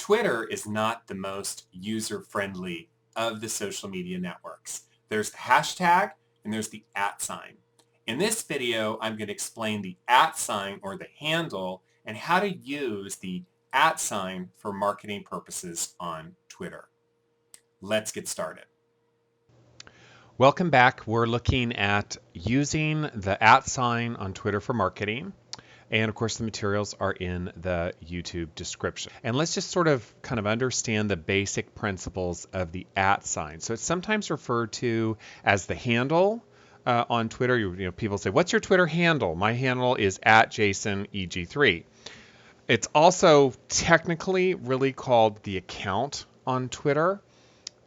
Twitter is not the most user-friendly of the social media networks. There's the hashtag and there's the @ sign. In this video, I'm going to explain the @ sign or the handle and how to use the @ sign for marketing purposes on Twitter. Let's get started. Welcome back. We're looking at using the @ sign on Twitter for marketing. And of course, the materials are in the YouTube description. And let's just sort of kind of understand the basic principles of the @ sign. So it's sometimes referred to as the handle on Twitter. People say, "What's your Twitter handle?" My handle is @JasonEG3. It's also technically really called the account on Twitter.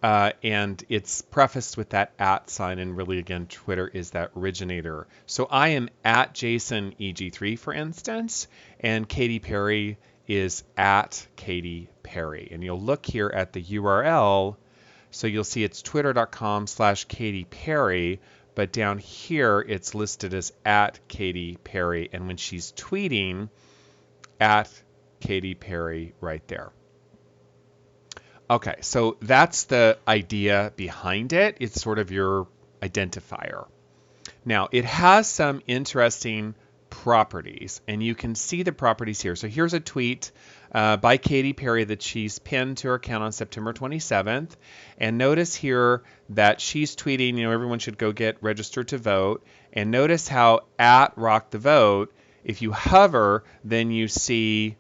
And it's prefaced with that @ sign, and really, again, Twitter is that originator. So I am @JasonEG3, for instance, and Katy Perry is @Katy Perry. And you'll look here at the URL, so you'll see it's twitter.com/Katy Perry, but down here it's listed as @Katy Perry, and when she's tweeting, @Katy Perry right there. Okay, so that's the idea behind it. It's sort of your identifier. Now, it has some interesting properties, and you can see the properties here. So here's a tweet by Katy Perry that she's pinned to her account on September 27th. And notice here that she's tweeting, everyone should go get registered to vote. And notice how @rock the vote, if you hover, then you see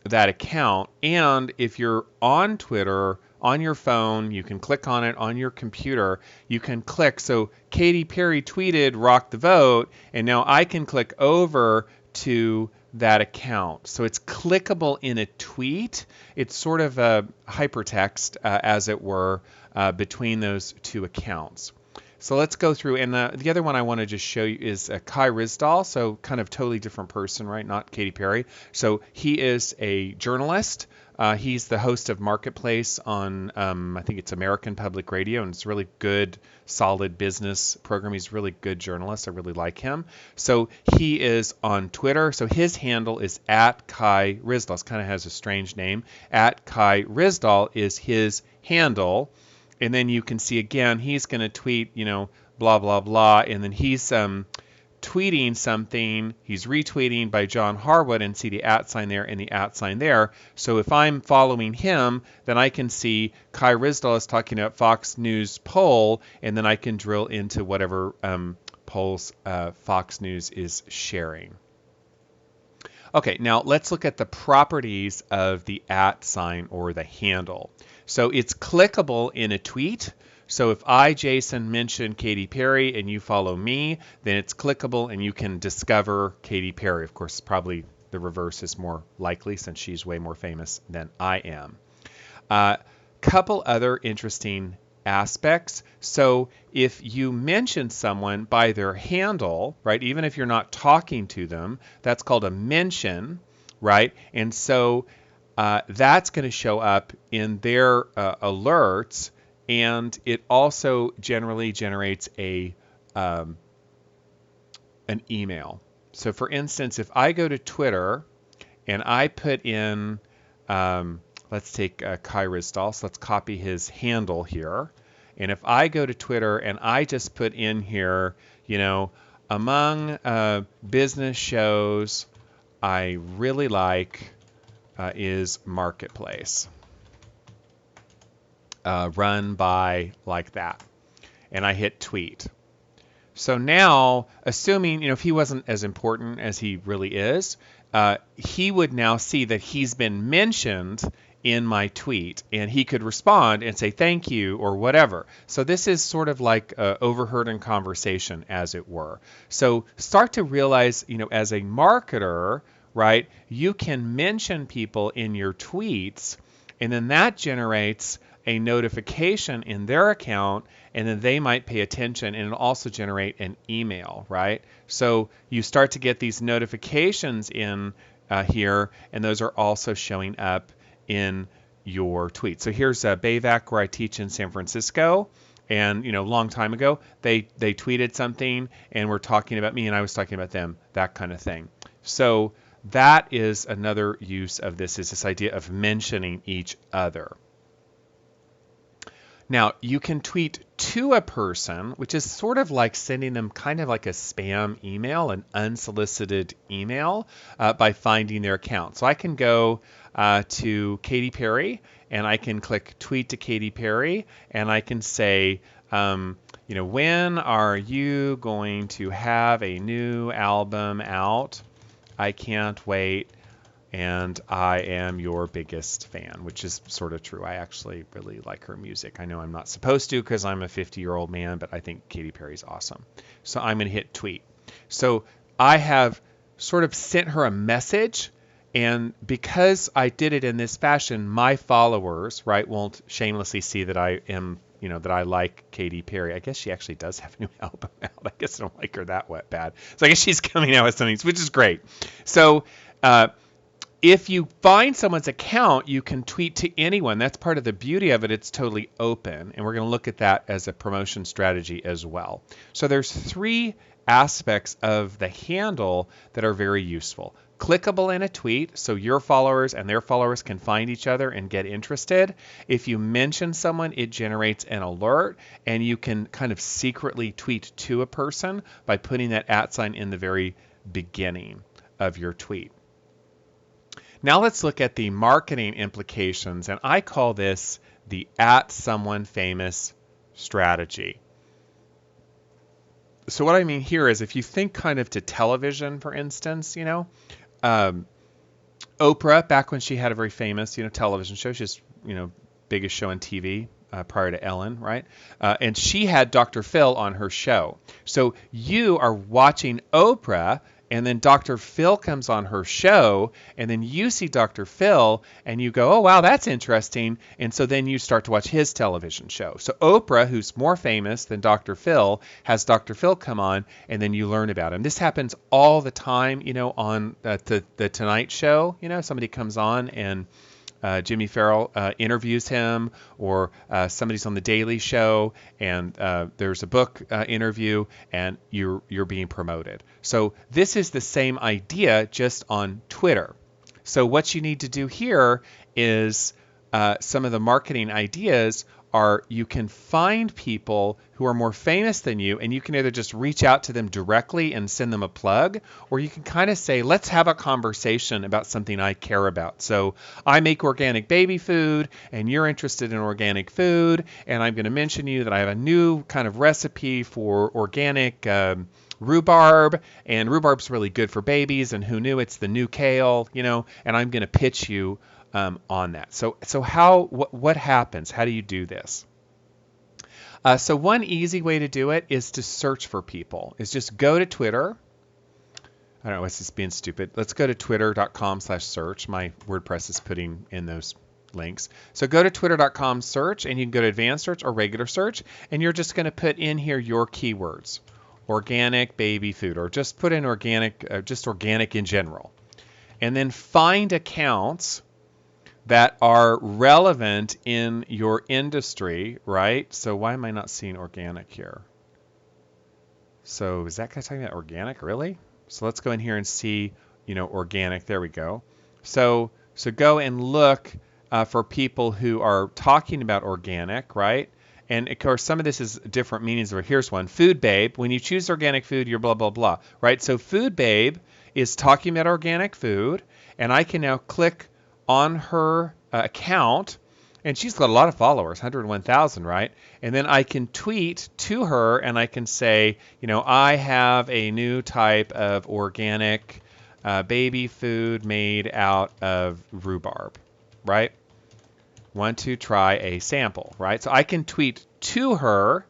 that account. And if you're on Twitter on your phone, you can click on it. On your computer, you can click. So Katy Perry tweeted rock the vote, and now I can click over to that account. So it's clickable in a tweet. It's sort of a hypertext, as it were, between those two accounts. So let's go through, and the other one I want to just show you is Kai Ryssdal, so kind of totally different person, right? Not Katy Perry. So he is a journalist. He's the host of Marketplace on, I think it's American Public Radio, and it's a really good, solid business program. He's a really good journalist. I really like him. So he is on Twitter. So his handle is @Kai Ryssdal. It kind of has a strange name. @Kai Ryssdal is his handle. And then you can see, again, he's going to tweet, blah, blah, blah. And then he's tweeting something. He's retweeting by John Harwood, and see the @ sign there and the @ sign there. So if I'm following him, then I can see Kai Ryssdal is talking about Fox News poll, and then I can drill into whatever polls Fox News is sharing. Okay, now let's look at the properties of the @ sign or the handle. So it's clickable in a tweet. So if I, Jason, mention Katy Perry and you follow me, then it's clickable and you can discover Katy Perry. Of course, probably the reverse is more likely since she's way more famous than I am. Couple other interesting aspects. So if you mention someone by their handle, right, even if you're not talking to them, that's called a mention, right? And so that's going to show up in their alerts, and it also generally generates an email. So for instance, if I go to Twitter and I put in, let's take Kai Ryssdal, so let's copy his handle here. And if I go to Twitter and I just put in here, among business shows I really like is Marketplace, run by like that. And I hit tweet. So now, assuming, if he wasn't as important as he really is, he would now see that he's been mentioned in my tweet, and he could respond and say thank you or whatever. So this is sort of like overheard in conversation, as it were. So start to realize, as a marketer, right, you can mention people in your tweets, and then that generates a notification in their account, and then they might pay attention, and it'll also generate an email, right? So you start to get these notifications in here, and those are also showing up in your tweet. So here's Bayvac, where I teach in San Francisco, and a long time ago they tweeted something and were talking about me and I was talking about them, that kind of thing. So That is another use of this, is this idea of mentioning each other. Now, you can tweet to a person, which is sort of like sending them kind of like a spam email, an unsolicited email, by finding their account. So I can go to Katy Perry and I can click tweet to Katy Perry and I can say, when are you going to have a new album out? I can't wait. And I am your biggest fan, which is sort of true. I actually really like her music. I know I'm not supposed to because I'm a 50-year-old man, but I think Katy Perry's awesome. So I'm going to hit tweet. So I have sort of sent her a message, and because I did it in this fashion, my followers, right, won't shamelessly see that I am, that I like Katy Perry. I guess she actually does have a new album out. I guess I don't like her that bad. So I guess she's coming out with something, which is great. So, if you find someone's account, you can tweet to anyone. That's part of the beauty of it. It's totally open. And we're going to look at that as a promotion strategy as well. So there's 3 aspects of the handle that are very useful. Clickable in a tweet, so your followers and their followers can find each other and get interested. If you mention someone, it generates an alert, and you can kind of secretly tweet to a person by putting that @ in the very beginning of your tweet. Now let's look at the marketing implications, and I call this the @someone famous strategy. So what I mean here is, if you think kind of to television, for instance, Oprah, back when she had a very famous, television show, she's, biggest show on TV prior to Ellen, right? And she had Dr. Phil on her show. So you are watching Oprah, and then Dr. Phil comes on her show, and then you see Dr. Phil, and you go, oh, wow, that's interesting. And so then you start to watch his television show. So Oprah, who's more famous than Dr. Phil, has Dr. Phil come on, and then you learn about him. This happens all the time, on the Tonight Show. Somebody comes on and Jimmy Farrell interviews him, or somebody's on the Daily Show, and there's a book interview, and you're being promoted. So this is the same idea, just on Twitter. So what you need to do here is some of the marketing ideas are, you can find people who are more famous than you, and you can either just reach out to them directly and send them a plug, or you can kind of say, let's have a conversation about something I care about. So I make organic baby food, and you're interested in organic food, and I'm going to mention you that I have a new kind of recipe for organic rhubarb, and rhubarb's really good for babies, and who knew, it's the new kale, and I'm going to pitch you on that. So what happens? How do you do this? So one easy way to do it is to search for people. Is just go to Twitter. I don't know, it's just being stupid. Let's go to twitter.com/search. My WordPress is putting in those links. So go to twitter.com/search, and you can go to advanced search or regular search, and you're just going to put in here your keywords. Organic baby food, or just put in organic, just organic in general. And then find accounts that are relevant in your industry, right? So why am I not seeing organic here? So is that guy talking about organic, really? So let's go in here and see, organic. There we go. So go and look for people who are talking about organic, right? And of course, some of this is different meanings. Here's one: Food Babe. When you choose organic food, you're blah, blah, blah, right? So Food Babe is talking about organic food, and I can now click on her account, and she's got a lot of followers, 101,000, right? And then I can tweet to her, and I can say, I have a new type of organic baby food made out of rhubarb, right? Want to try a sample, right? So I can tweet to her,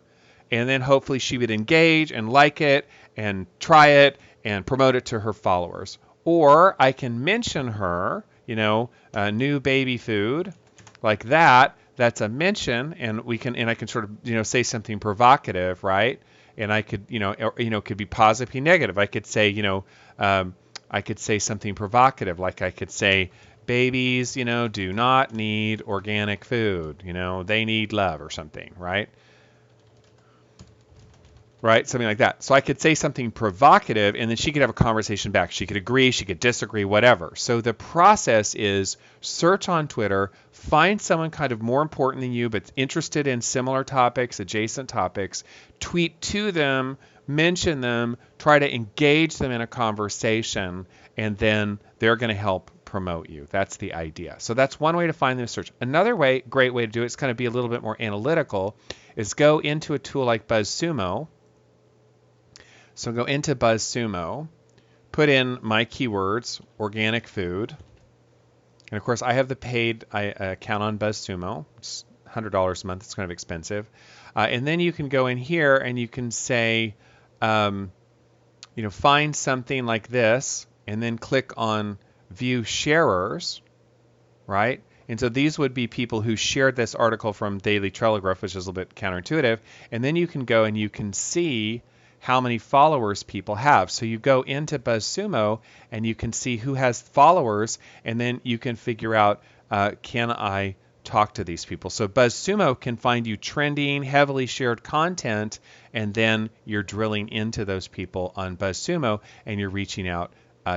and then hopefully she would engage and like it and try it and promote it to her followers. Or I can mention her, new baby food, like that. That's a mention, and I can sort of, say something provocative, right? And I could, it could be positive, be negative. I could say, I could say something provocative, like I could say, babies, do not need organic food, they need love, or something, right? right? Something like that. So I could say something provocative and then she could have a conversation back. She could agree, she could disagree, whatever. So the process is search on Twitter, find someone kind of more important than you but interested in similar topics, adjacent topics, tweet to them, mention them, try to engage them in a conversation, and then they're going to help promote you. That's the idea. So that's one way to find them in search. Another way, great way to do it, it's going to be a little bit more analytical, is go into a tool like Buzzsumo. So go into Buzzsumo, put in my keywords, organic food. And of course, I have the paid account on Buzzsumo. It's $100 a month. It's kind of expensive. And then you can go in here and you can say, find something like this, and then click on view sharers, right? And so these would be people who shared this article from Daily Telegraph, which is a little bit counterintuitive. And then you can go and you can see how many followers people have. So you go into Buzzsumo and you can see who has followers, and then you can figure out, can I talk to these people? So Buzzsumo can find you trending, heavily shared content, and then you're drilling into those people on Buzzsumo and you're reaching out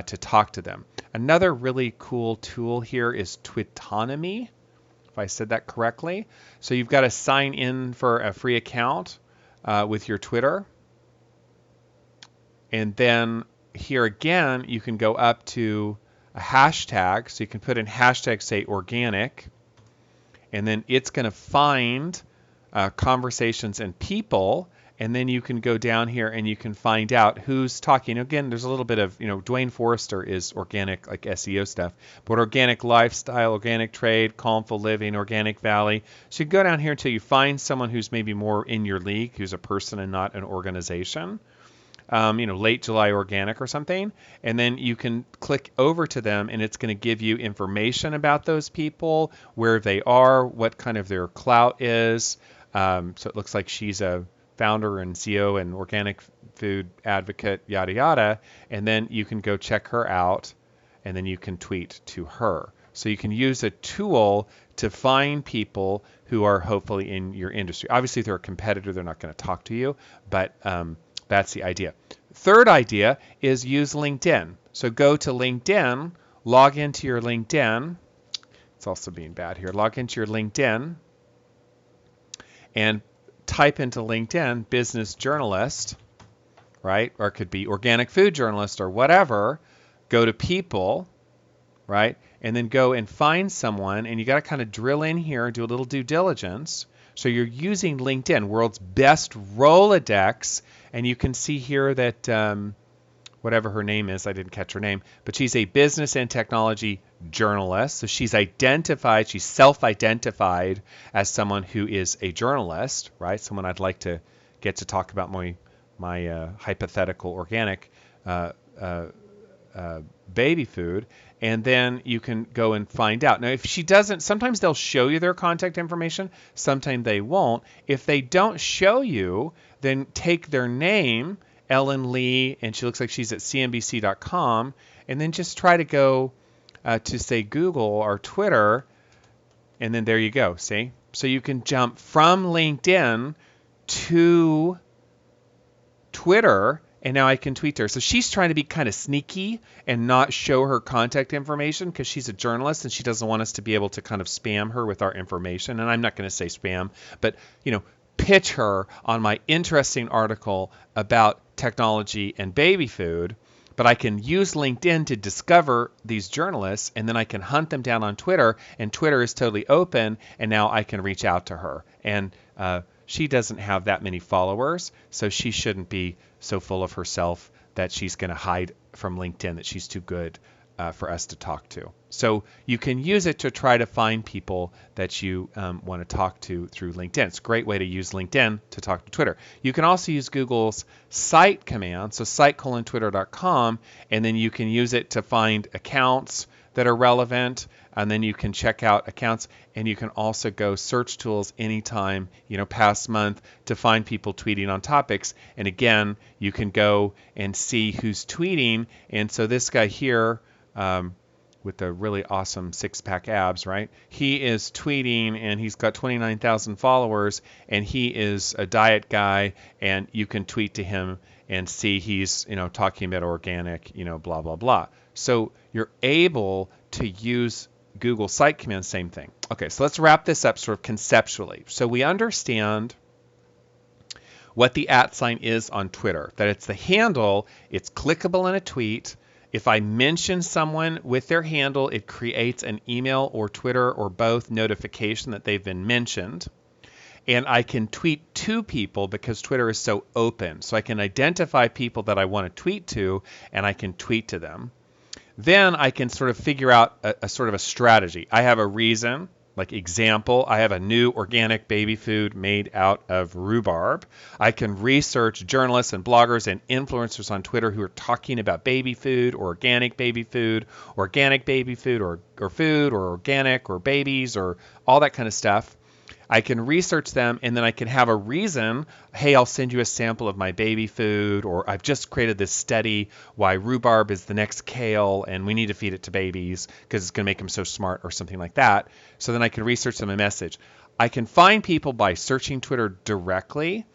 to talk to them. Another really cool tool here is Twitonomy, if I said that correctly. So you've got to sign in for a free account with your Twitter. And then here again, you can go up to a hashtag. So you can put in hashtag, say, organic. And then it's going to find conversations and people. And then you can go down here and you can find out who's talking. Again, there's a little bit of, Dwayne Forrester is organic, like SEO stuff. But organic lifestyle, organic trade, calmful living, organic valley. So you go down here until you find someone who's maybe more in your league, who's a person and not an organization. Late July organic or something, and then you can click over to them and it's going to give you information about those people, where they are, what kind of their clout is. So it looks like she's a founder and CEO and organic food advocate, yada, yada. And then you can go check her out and then you can tweet to her. So you can use a tool to find people who are hopefully in your industry. Obviously, if they're a competitor, they're not going to talk to you, but that's the idea. Third idea is use LinkedIn. So go to LinkedIn, log into your LinkedIn. It's also being bad here. Log into your LinkedIn and type into LinkedIn business journalist, right? Or it could be organic food journalist or whatever. Go to people, right? And then go and find someone, and you got to kind of drill in here and do a little due diligence. So you're using LinkedIn, world's best Rolodex, and you can see here that whatever her name is, I didn't catch her name, but she's a business and technology journalist. So she's self-identified as someone who is a journalist, right? Someone I'd like to get to talk about my hypothetical organic baby food. And then you can go and find out. Now, if she doesn't, sometimes they'll show you their contact information. Sometimes they won't. If they don't show you, then take their name, Ellen Lee, and she looks like she's at cnbc.com, and then just try to go to, say, Google or Twitter, and then there you go, see? So you can jump from LinkedIn to Twitter, and now I can tweet to her. So she's trying to be kind of sneaky and not show her contact information because she's a journalist and she doesn't want us to be able to kind of spam her with our information. And I'm not going to say spam, but, pitch her on my interesting article about technology and baby food. But I can use LinkedIn to discover these journalists, and then I can hunt them down on Twitter, and Twitter is totally open, and now I can reach out to her. And she doesn't have that many followers, so she shouldn't be so full of herself that she's going to hide from LinkedIn, that she's too good for us to talk to. So you can use it to try to find people that you want to talk to through LinkedIn. It's a great way to use LinkedIn to talk to Twitter. You can also use Google's cite command, so cite:/twitter.com, and then you can use it to find accounts that are relevant, and then you can check out accounts, and you can also go search tools anytime, past month, to find people tweeting on topics. And again, you can go and see who's tweeting. And so this guy here, with the really awesome six-pack abs, right? He is tweeting and he's got 29,000 followers and he is a diet guy and you can tweet to him and see he's, talking about organic, blah, blah, blah. So you're able to use Google Site Command, same thing. Okay, so let's wrap this up sort of conceptually. So we understand what the @ is on Twitter, that it's the handle, it's clickable in a tweet. If I mention someone with their handle, it creates an email or Twitter or both notification that they've been mentioned. And I can tweet to people because Twitter is so open. So I can identify people that I want to tweet to, and I can tweet to them. Then I can sort of figure out a sort of a strategy. I have a reason. Like example, I have a new organic baby food made out of rhubarb. I can research journalists and bloggers and influencers on Twitter who are talking about baby food or organic baby food or food or organic or babies or all that kind of stuff. I can research them and then I can have a reason. Hey, I'll send you a sample of my baby food, or I've just created this study why rhubarb is the next kale and we need to feed it to babies because it's going to make them so smart or something like that. So then I can research them a message. I can find people by searching Twitter directly.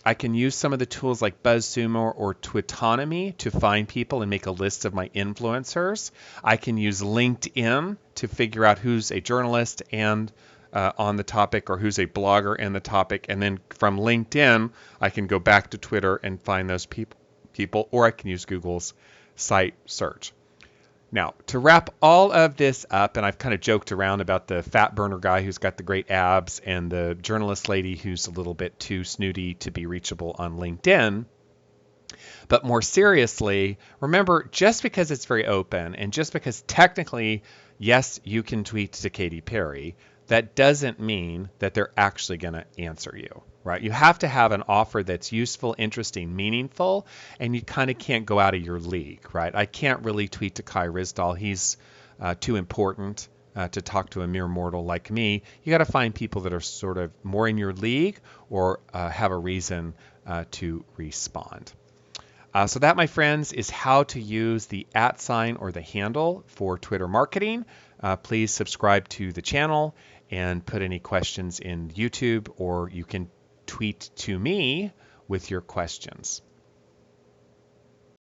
I can use some of the tools like Buzzsumo or Twitonomy to find people and make a list of my influencers. I can use LinkedIn to figure out who's a journalist and on the topic or who's a blogger and the topic. And then from LinkedIn, I can go back to Twitter and find those people, or I can use Google's site search. Now, to wrap all of this up, and I've kind of joked around about the fat burner guy who's got the great abs and the journalist lady who's a little bit too snooty to be reachable on LinkedIn. But more seriously, remember, just because it's very open and just because technically, yes, you can tweet to Katy Perry, that doesn't mean that they're actually going to answer you, right? You have to have an offer that's useful, interesting, meaningful, and you kind of can't go out of your league, right? I can't really tweet to Kai Rizdal. He's too important to talk to a mere mortal like me. You got to find people that are sort of more in your league or have a reason to respond. So that, my friends, is how to use the @ or the handle for Twitter marketing. Please subscribe to the channel and put any questions in YouTube, or you can tweet to me with your questions.